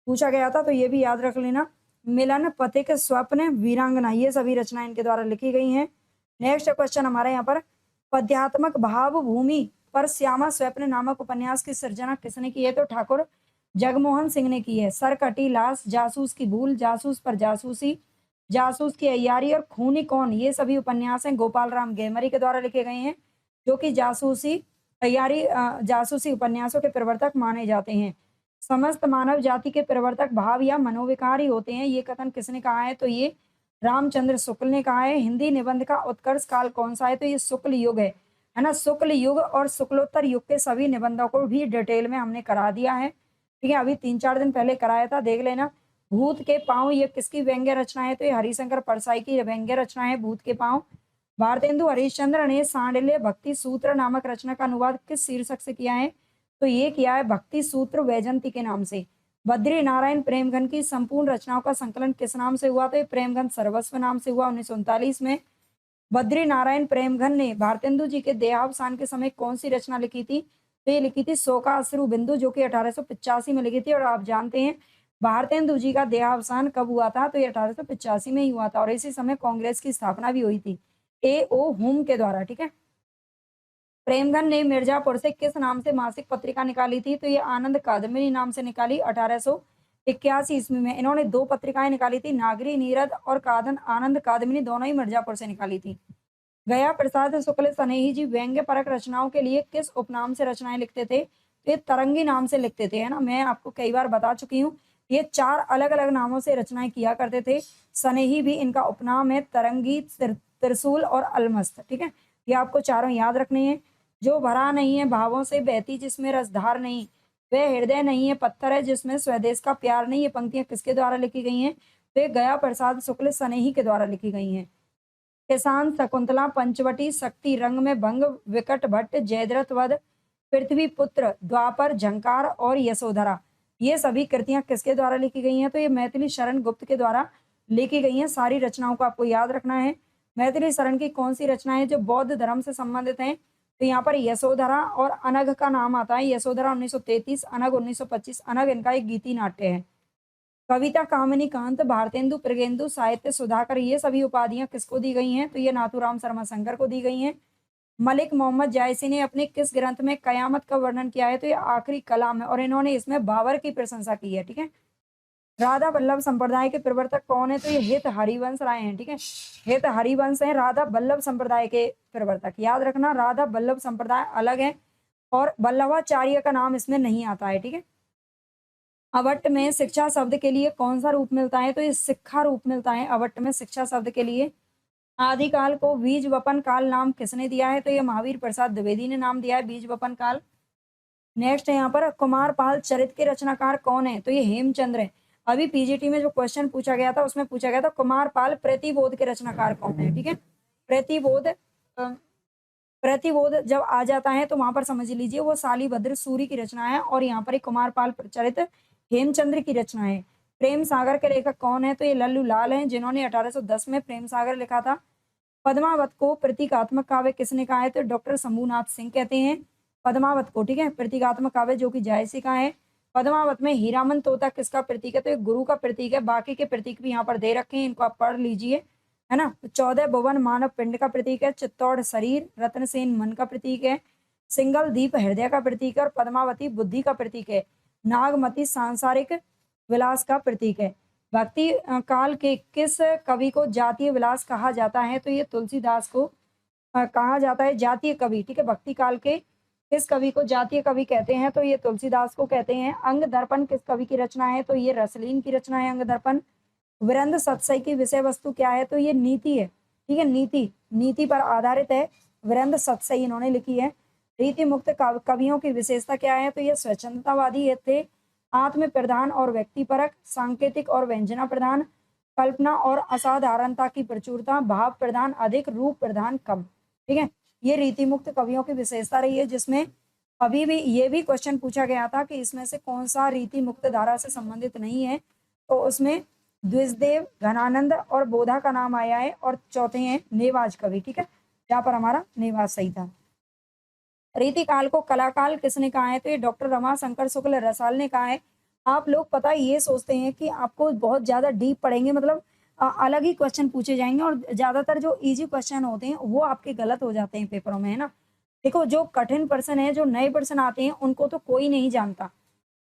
पूछा गया था, तो ये भी याद रख लेना। मिलन, पथिक, स्वप्न, वीरांगना, ये सभी रचनाएं इनके द्वारा लिखी गई हैं। नेक्स्ट क्वेश्चन हमारे यहाँ पर, पद्यात्मक भाव भूमि पर श्यामा स्वप्न नामक उपन्यास की सृजना किसने की है? तो ठाकुर जगमोहन सिंह ने की है। सरकटी लाश, जासूस की भूल, जासूस पर जासूसी, जासूस की अय्यारी और खूनी कौन, ये सभी उपन्यास हैं गोपाल राम गेमरी के द्वारा लिखे गए हैं, जो कि जासूसी तैयारी जासूसी उपन्यासों के प्रवर्तक माने जाते हैं। समस्त मानव जाति के प्रवर्तक भाव या मनोविकारी होते हैं, ये कथन किसने कहा है? तो ये रामचंद्र शुक्ल ने कहा है। हिंदी निबंध का उत्कर्ष काल कौन सा है? तो ये शुक्ल युग है ना। शुक्ल युग और शुक्लोत्तर युग के सभी निबंधों को भी डिटेल में हमने करा दिया है, ठीक है। अभी 3-4 दिन पहले कराया था, देख लेना। भूत के पांव ये किसकी व्यंग्य रचना है? तो ये हरिशंकर परसाई की व्यंग्य रचना है भूत के पांव। भारतेंदु हरिश्चंद्र ने सांडिल्य भक्ति सूत्र नामक रचना का अनुवाद किस शीर्षक से किया है? तो ये किया है भक्ति सूत्र वैजंती के नाम से। बद्री नारायण प्रेमघन की संपूर्ण रचनाओं का संकलन किस नाम से हुआ? तो ये प्रेमघन सर्वस्व नाम से हुआ 1939 में। बद्री नारायण प्रेमघन ने भारतेंदु जी के देहावसान के समय कौन सी रचना लिखी थी? तो ये लिखी थी शोका अश्रु बिंदु, जो कि 1885 में लिखी थी। और आप जानते हैं भारतेंदु जी का देहावसान कब हुआ था? तो ये 1885 में ही हुआ था और इसी समय कांग्रेस की स्थापना भी हुई थी A.O. हुम के द्वारा। ठीक है। प्रेमघन ने मिर्जापुर से किस नाम से मासिक पत्रिका निकाली थी? तो ये आनंद कादम्बिनी नाम से निकाली 1881 ईस्वी में। इन्होंने 2 पत्रिकाएं निकाली थी, नागरी नीरद और कादन आनंद कादम्बिनी, दोनों ही मिर्जापुर से निकाली थी। गया प्रसाद शुक्ल सनेही जी व्यंग्य परक रचनाओं के लिए किस उपनाम से रचनाएं लिखते थे? तो ये तरंगी नाम से लिखते थे, है ना। मैं आपको कई बार बता चुकी हूँ, ये 4 अलग अलग नामों से रचनाएं किया करते थे। सनेही भी इनका उपनाम है, तरंगी, त्रिशूल और अलमस्त। ठीक है, ये आपको चारों याद रखने हैं। जो भरा नहीं है भावों से बहती जिसमें रसधार नहीं, वह हृदय नहीं है पत्थर है जिसमें स्वदेश का प्यार नहीं। ये पंक्तियां किसके द्वारा लिखी गई हैं? तो ये गया प्रसाद शुक्ल सनेही के द्वारा लिखी गई हैं। किसान, शकुंतला, पंचवटी, शक्ति, रंग में भंग, विकट भट्ट, जयद्रथ वध, पृथ्वी पुत्र, द्वापर, झंकार और यशोधरा, ये सभी कृतियां किसके द्वारा लिखी गई हैं? तो ये मैथिली शरण गुप्त के द्वारा लिखी गई हैं। सारी रचनाओं को आपको याद रखना है। मैथिली शरण की कौन सी रचना है जो बौद्ध धर्म से संबंधित है? तो यहाँ पर यशोधरा और अनघ का नाम आता है। यशोधरा 1933, अनघ 1925। अनघ इनका एक गीति नाट्य है। कविता कामिनी कांत, भारतेंदु, प्रगेंदु, साहित्य सुधाकर, ये सभी उपाधियां किसको दी गई हैं? तो ये नाथूराम शर्मा शंकर को दी गई हैं। मलिक मोहम्मद जायसी ने अपने किस ग्रंथ में कयामत का वर्णन किया है? तो ये आखिरी कलाम है और इन्होंने इसमें बाबर की प्रशंसा की है। ठीक है। राधा वल्लभ संप्रदाय के प्रवर्तक कौन है? तो ये हित हरिवंश राय हैं। ठीक है, हित हरिवंश है राधा वल्लभ संप्रदाय के प्रवर्तक। याद रखना, राधा वल्लभ संप्रदाय अलग है और वल्लभाचार्य का नाम इसमें नहीं आता है। ठीक है। अवट्ट में शिक्षा शब्द के लिए कौन सा रूप मिलता है? तो ये शिक्षा रूप मिलता है अवट्ट में शिक्षा शब्द के लिए। आदिकाल को बीज वपन काल नाम किसने दिया है? तो ये महावीर प्रसाद द्विवेदी ने नाम दिया है बीज वपन काल। नेक्स्ट है यहाँ पर कुमारपाल चरित के रचनाकार कौन है? तो ये हेमचंद्र है। अभी पीजीटी में जो क्वेश्चन पूछा गया था उसमें पूछा गया था कुमारपाल प्रतिबोध के रचनाकार कौन है। ठीक है, प्रतिबोध जब आ जाता है तो वहां पर समझ लीजिए वो शालीभद्र सूरी की रचना है और यहाँ पर एक कुमारपाल चरित हेमचंद्र की रचना है। प्रेम सागर के लेखक कौन है? तो ये लल्लू लाल हैं जिन्होंने 1810 में प्रेम सागर लिखा था। पद्मावत को प्रतीकात्मक काव्य किसने कहा है? तो डॉक्टर शंभुनाथ सिंह कहते हैं पद्मावत को। ठीक है, प्रतीकात्मक काव्य जो कि जायसी का है। पद्मावत में हीरामन तोता किसका प्रतीक है? तो एक गुरु का प्रतीक है। बाकी के प्रतीक भी यहाँ पर दे रखे हैं, इनको आप पढ़ लीजिए, है ना। 14 भुवन मानव पिंड का प्रतीक है। चित्तौड़ शरीर, रत्नसेन मन का प्रतीक है। सिंगल दीप हृदय का प्रतीक है और पद्मावती बुद्धि का प्रतीक है। नागमती सांसारिक विलास का प्रतीक है। भक्ति काल के किस कवि को जातीय विलास कहा जाता है? तो ये तुलसीदास को कहा जाता है जातीय कवि। ठीक है, भक्ति काल के किस कवि को जातीय कवि कहते हैं? तो ये तुलसीदास को कहते हैं। अंग दर्पण किस कवि की रचना है? तो ये रसलीन की रचना है अंग दर्पण। वीरेंद्र सतसई की विषय वस्तु क्या है? तो ये नीति है। ठीक है, नीति पर आधारित है। वीरेंद्र सतसई इन्होंने लिखी है। रीति मुक्त कवियों की विशेषता क्या है? तो ये स्वच्छंदतावादी थे। आत्म प्रधान और व्यक्तिपरक, सांकेतिक और व्यंजना प्रधान, कल्पना और असाधारणता की प्रचुरता, भाव प्रधान अधिक, रूप प्रधान कम। ठीक है, ये रीति मुक्त कवियों की विशेषता रही है, जिसमें अभी भी ये भी क्वेश्चन पूछा गया था कि इसमें से कौन सा रीति मुक्त धारा से संबंधित नहीं है। तो उसमें द्विजदेव, घनानंद और बोधा का नाम आया है और चौथे हैं नेवाज कवि। ठीक है, यहाँ पर हमारा नेवाज सही था। रीतिकाल को कलाकाल किसने कहा है? तो ये डॉक्टर रमाशंकर शुक्ल रसाल ने कहा है। आप लोग पता है ये सोचते हैं कि आपको बहुत ज्यादा डीप पढ़ेंगे, मतलब अलग ही क्वेश्चन पूछे जाएंगे और ज्यादातर जो इजी क्वेश्चन होते हैं वो आपके गलत हो जाते हैं पेपरों में, है ना। देखो, जो कठिन पर्सन है, जो नए पर्सन आते हैं, उनको तो कोई नहीं जानता,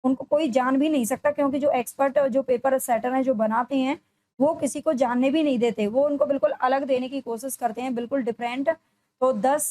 उनको कोई जान भी नहीं सकता, क्योंकि जो एक्सपर्ट जो पेपर सेटर हैं जो बनाते हैं वो किसी को जानने भी नहीं देते। वो उनको बिल्कुल अलग देने की कोशिश करते हैं, बिल्कुल डिफरेंट। तो 10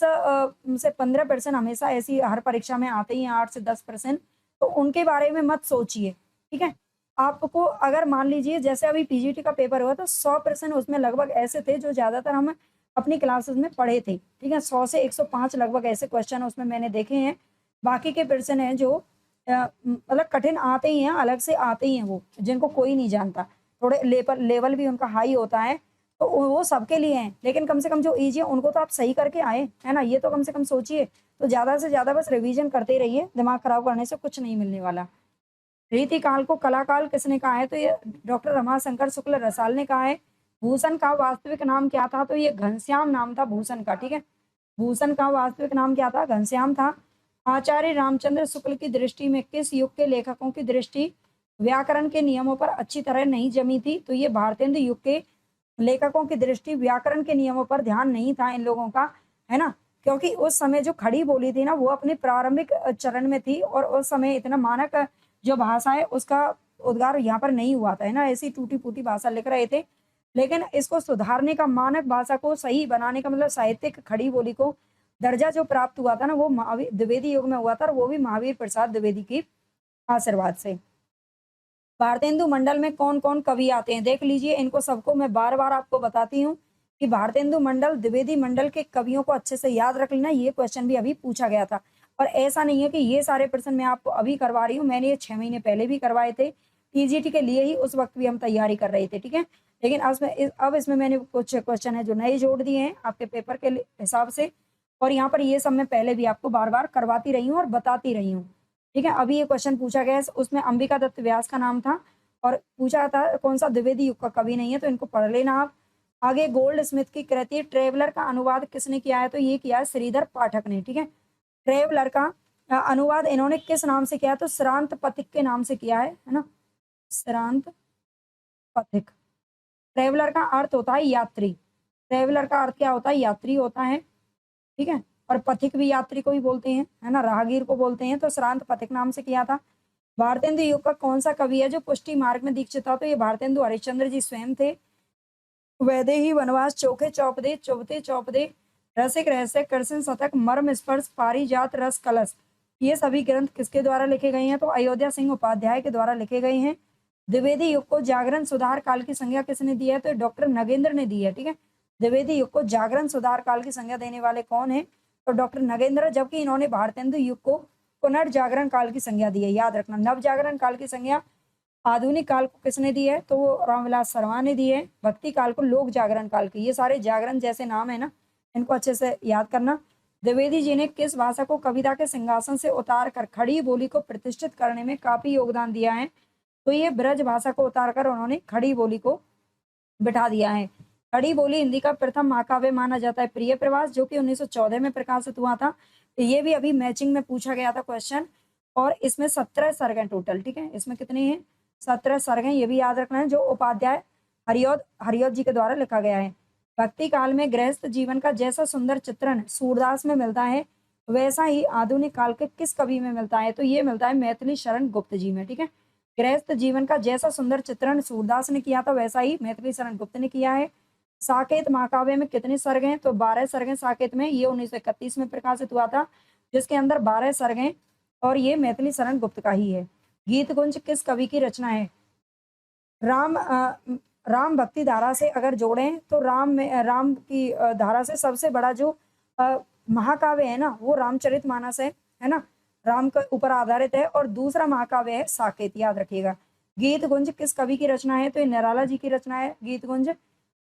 से 15% हमेशा ऐसी हर परीक्षा में आते ही हैं, 8 से 10%। तो उनके बारे में मत सोचिए। ठीक है, आपको अगर मान लीजिए जैसे अभी पीजीटी का पेपर हुआ तो 100% उसमें लगभग ऐसे थे जो ज्यादातर हम अपनी क्लासेस में पढ़े थे। ठीक है, 100 से 105 लगभग ऐसे क्वेश्चन उसमें मैंने देखे हैं। बाकी के पर्सन है जो मतलब कठिन आते ही हैं, अलग से आते ही हैं वो, जिनको कोई नहीं जानता। थोड़े लेवल भी उनका हाई होता है, तो वो सबके लिए हैं। लेकिन कम से कम जो ईज़ी है उनको तो आप सही करके आए, है ना? ये तो कम से कम सोचिए। तो ज़्यादा से ज़्यादा बस रिवीजन करते ही रहिए, दिमाग खराब करने से कुछ नहीं मिलने वाला। रीतिकाल को कलाकाल किसने कहा है? तो ये डॉक्टर रमाशंकर शुक्ल रसाल ने कहा है। भूषण का वास्तविक नाम क्या था? तो ये घनश्याम नाम था भूषण का, ठीक है? भूषण का वास्तविक नाम क्या था? घनश्याम था। आचार्य रामचंद्र शुक्ल की दृष्टि में किस युग के लेखकों की दृष्टि व्याकरण के नियमों पर अच्छी तरह नहीं जमी थी? तो ये भारतेंदु युग के लेखकों की दृष्टि व्याकरण के नियमों पर ध्यान नहीं था इन लोगों का, है ना? क्योंकि उस समय जो खड़ी बोली थी ना, वो अपने प्रारंभिक चरण में थी और उस समय इतना मानक जो भाषा है उसका उद्गार यहाँ पर नहीं हुआ था, है ना? ऐसी टूटी-फूटी भाषा लिख रहे थे। लेकिन इसको सुधारने का, मानक भाषा को सही बनाने का, मतलब साहित्यिक खड़ी बोली को दर्जा जो प्राप्त हुआ था ना, वो महावीर द्विवेदी युग में हुआ था और वो भी महावीर प्रसाद द्विवेदी की आशीर्वाद से। भारतेंदु मंडल में कौन-कौन कवि आते हैं? देख लीजिए, इनको सबको मैं बार-बार आपको बताती हूँ कि भारतेंदु मंडल, द्विवेदी मंडल के कवियों को अच्छे से याद रख लेना। ये क्वेश्चन भी अभी पूछा गया था और ऐसा नहीं है कि ये सारे प्रश्न मैं आपको अभी करवा रही हूँ, मैंने ये 6 महीने पहले भी करवाए थे। टीजीटी के लिए ही उस वक़्त भी हम तैयारी कर रहे थे, ठीक है? लेकिन अब इसमें मैंने कुछ क्वेश्चन है जो नए जोड़ दिए हैं आपके पेपर के हिसाब से और यहाँ पर ये सब मैं पहले भी आपको बार-बार करवाती रही हूँ और बताती रही हूँ। ठीक है, अभी ये क्वेश्चन पूछा गया है, उसमें अंबिका दत्त व्यास का नाम था और पूछा था कौन-सा द्विवेदी युग का कवि नहीं है, तो इनको पढ़ लेना आप। आगे गोल्ड स्मिथ की कृति ट्रैवलर का अनुवाद किसने किया है? तो ये किया है श्रीधर पाठक ने, ठीक है। ट्रैवलर का अनुवाद इन्होंने किस नाम से किया है? तो श्रांत पथिक के नाम से किया है ना? श्रांत पथिक। ट्रैवलर का अर्थ होता है यात्री। ट्रैवलर का अर्थ क्या होता है? यात्री होता है, ठीक है? और पथिक भी यात्री को ही बोलते हैं, है ना? राहगीर को बोलते हैं, तो श्रांत पथिक नाम से किया था। भारतेंदु युग का कौन-सा कवि है जो पुष्टि मार्ग में दीक्षित था? तो ये भारतेंदु हरिश्चंद्र जी स्वयं थे। वैदेही वनवास, चोखे चौपदे, चौबते चौपदे, रसिक रहस्य, कृष्ण शतक, मर्म स्पर्श, पारिजात, रस कलश, ये सभी ग्रंथ किसके द्वारा लिखे गए हैं? तो अयोध्या सिंह उपाध्याय के द्वारा लिखे गए हैं। द्विवेदी युग को जागरण सुधार काल की संज्ञा किसने दी है? तो डॉक्टर नगेंद्र ने दी है, ठीक है। द्विवेदी युग को जागरण सुधार काल की संज्ञा देने वाले कौन है? तो डॉक्टर नगेंद्र, जबकि इन्होंने भारतेंदु युग को पुनर्जागरण काल की संज्ञा दी है। याद रखना, नवजागरण काल की संज्ञा आधुनिक काल को किसने दी है? तो वो रामविलास शर्मा ने दी है। भक्ति काल को लोक जागरण काल की। ये सारे जागरण जैसे नाम है ना, इनको अच्छे से याद करना। द्विवेदी जी ने किस भाषा को कविता के सिंहासन से उतार कर खड़ी बोली को प्रतिष्ठित करने में काफी योगदान दिया है? तो ये ब्रज भाषा को उतार कर उन्होंने खड़ी बोली को बिठा दिया है। खड़ी बोली हिंदी का प्रथम महाकाव्य माना जाता है प्रिय प्रवास, जो कि 1914 में प्रकाशित हुआ था। तो ये भी अभी मैचिंग में पूछा गया था क्वेश्चन और इसमें 17 सर्ग हैं टोटल, ठीक है। इसमें कितने हैं? 17 सर्ग हैं, ये भी याद रखना है, जो उपाध्याय हरिऔध जी के द्वारा लिखा गया है। भक्ति काल में गृहस्थ जीवन का जैसा सुंदर चित्रण सूरदास में मिलता है, वैसा ही आधुनिक काल के किस कवि में मिलता है? तो ये मिलता है मैथिली शरण गुप्त जी में, ठीक है। गृहस्थ जीवन का जैसा सुंदर चित्रण सूरदास ने किया था, वैसा ही मैथिली शरण गुप्त ने किया है। साकेत महाकाव्य में कितने सर्ग हैं? तो 12 सर्ग हैं साकेत में। ये 1931 में प्रकाशित हुआ था, जिसके अंदर 12 सर्ग हैं और ये मैथिली शरण गुप्त का ही है। गीत कुंज किस कवि की रचना है? राम राम भक्ति धारा से अगर जोड़ें तो राम की धारा से सबसे बड़ा जो महाकाव्य है ना, वो रामचरितमानस है ना, राम के ऊपर आधारित है। और दूसरा महाकाव्य है साकेत, याद रखिएगा। गीत गुंज किस कवि की रचना है? तो ये निराला जी की रचना है गीत गुंज।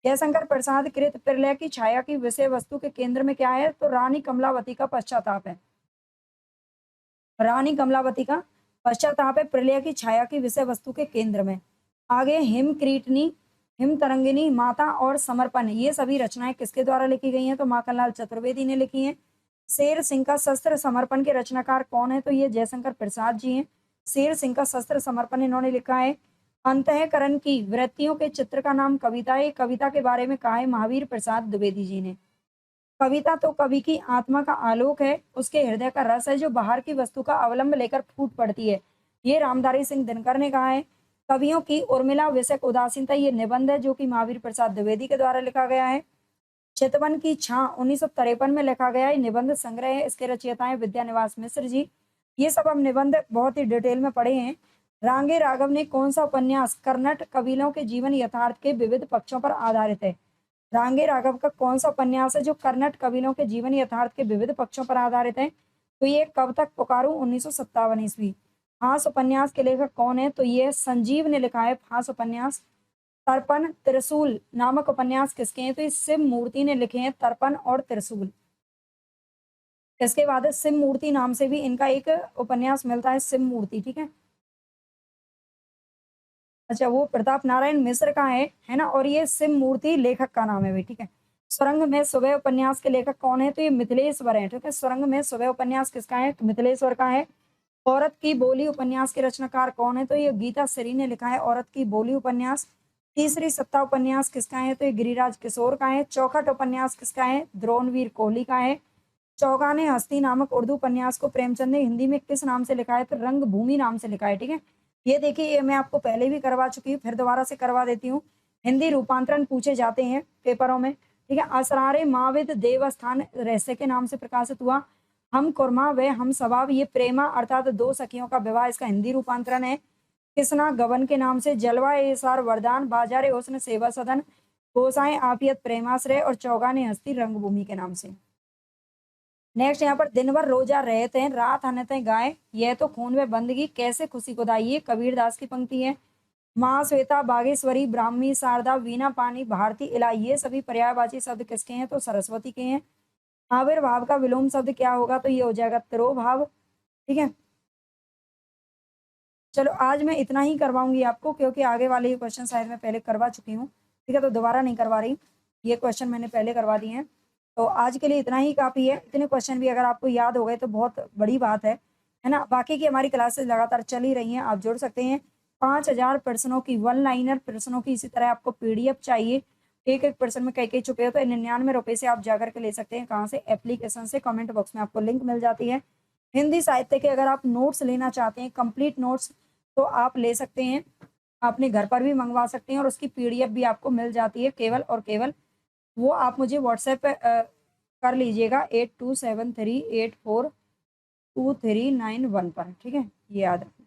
जयशंकर प्रसाद कृत प्रलय की छाया की विषय वस्तु के केंद्र में क्या है? तो रानी कमलावती का पश्चाताप है। रानी कमलावती का पश्चाताप है प्रलय की छाया की विषय वस्तु के केंद्र में। आगे हिम क्रीटनी, हिम तरंगिनी, माता और समर्पण, ये सभी रचनाएं किसके द्वारा लिखी गई हैं? तो माखनलाल चतुर्वेदी ने लिखी हैं। शेर सिंह का शस्त्र समर्पण के रचनाकार कौन है? तो ये जयशंकर प्रसाद जी हैं। शेर सिंह का शस्त्र समर्पण इन्होंने लिखा है। अंतःकरण की वृत्तियों के चित्र का नाम कविता है। कविता के बारे में कहा है महावीर प्रसाद द्विवेदी जी ने। कविता तो कवि की आत्मा का आलोक है, उसके हृदय का रस है, जो बाहर की वस्तु का अवलंब लेकर फूट पड़ती है। ये रामधारी सिंह दिनकर ने कहा है। कवियों की उर्मिला विषयक उदासीनता, ये निबंध है जो कि महावीर प्रसाद द्विवेदी के द्वारा लिखा गया है। चितवन की छां 1953 में लिखा गया है, निबंध संग्रह है। इसके रचयिता है विद्यानिवास मिश्र जी। ये सब हम निबंध बहुत ही डिटेल में पढ़े हैं। रांगे राघव ने कौन सा उपन्यास कर्नाटक कबीलों के जीवन यथार्थ के विविध पक्षों पर आधारित है? रांगे राघव का कौन सा उपन्यास है जो कर्नाटक कबीलों के जीवन यथार्थ के विविध पक्षों पर आधारित है? तो ये कब तक पुकारूं 1957 ईस्वी। फांस उपन्यास के लेखक कौन है? तो ये संजीव ने लिखा है फांस उपन्यास। तर्पण त्रिशूल नामक उपन्यास किसके हैं? तो ये शिव मूर्ति ने लिखे हैं तर्पण और त्रिशूल। इसके बाद शिव मूर्ति नाम से भी इनका एक उपन्यास मिलता है, शिव मूर्ति, ठीक है। अच्छा, वो प्रताप नारायण मिश्र का है ना, और ये शिव मूर्ति लेखक का नाम है भी, ठीक है। सुरंग में सुबह उपन्यास के लेखक कौन है? तो ये मिथिलेश्वर है, ठीक है। सुरंग में सुबह उपन्यास किसका है? तो मिथिलेश्वर का है। औरत की बोली उपन्यास के रचनाकार कौन है? तो ये गीता श्री ने लिखा है औरत की बोली उपन्यास। तीसरी सत्ता उपन्यास किसका है? तो ये गिरिराज किशोर का है। चौखट उपन्यास किसका है? द्रोणवीर कोहली का है। चौगाने हस्ती नामक उर्दू उपन्यास को प्रेमचंद ने हिंदी में किस नाम से लिखा है? तो रंगभूमि नाम से लिखा है, ठीक है। ये देखिए, ये मैं आपको पहले भी करवा चुकी हूँ, फिर दोबारा से करवा देती हूँ। हिंदी रूपांतरण पूछे जाते हैं पेपरों में, ठीक है। असरारे माविद देवस्थान रहस्य के नाम से प्रकाशित हुआ। हम कुरमा व हम सवाब, ये प्रेमा अर्थात दो सखियों का विवाह, इसका हिंदी रूपांतरण है। कृष्णा गबन के नाम से जलवा एसार वरदान, बाजारे हुस्न सेवा सदन, गोसाएं आफियत प्रेमाश्रय और चौगाने हस्ती रंगभूमि के नाम से। नेक्स्ट यहाँ पर दिन भर रोजा रहते हैं रात हनते गाय, यह तो खून में बंदगी कैसे खुशी को दाई, कबीर दास की पंक्ति है। माँ श्वेता बागेश्वरी ब्राह्मी शारदा वीणा पानी भारती इला, ये सभी पर्यायवाची शब्द किसके हैं? तो सरस्वती के हैं। आविर्भाव का विलोम शब्द क्या होगा? तो ये हो जाएगा तिरोभाव, ठीक है। चलो आज मैं इतना ही करवाऊंगी आपको, क्योंकि आगे वाले क्वेश्चन शायद मैं पहले करवा चुकी हूँ, ठीक है, तो दोबारा नहीं करवा रही। ये क्वेश्चन मैंने पहले करवा दिए हैं, तो आज के लिए इतना ही काफ़ी है। इतने क्वेश्चन भी अगर आपको याद हो गए तो बहुत बड़ी बात है ना। बाकी की हमारी क्लासेस लगातार चली रही हैं, आप जुड़ सकते हैं। 5000 प्रश्नों की, वन लाइनर प्रश्नों की, इसी तरह आपको PDF चाहिए, एक एक प्रश्न में कई छुपे हो, तो 99 रुपये से आप जाकर के ले सकते हैं। कहाँ से? एप्लीकेशन से। कमेंट बॉक्स में आपको लिंक मिल जाती है। हिंदी साहित्य के अगर आप नोट्स लेना चाहते हैं, कंप्लीट नोट्स, तो आप ले सकते हैं, अपने घर पर भी मंगवा सकते हैं, और उसकी PDF भी आपको मिल जाती है केवल और केवल। वो आप मुझे व्हाट्सएप पे कर लीजिएगा 8273842391 पर, ठीक है, ये याद रखना।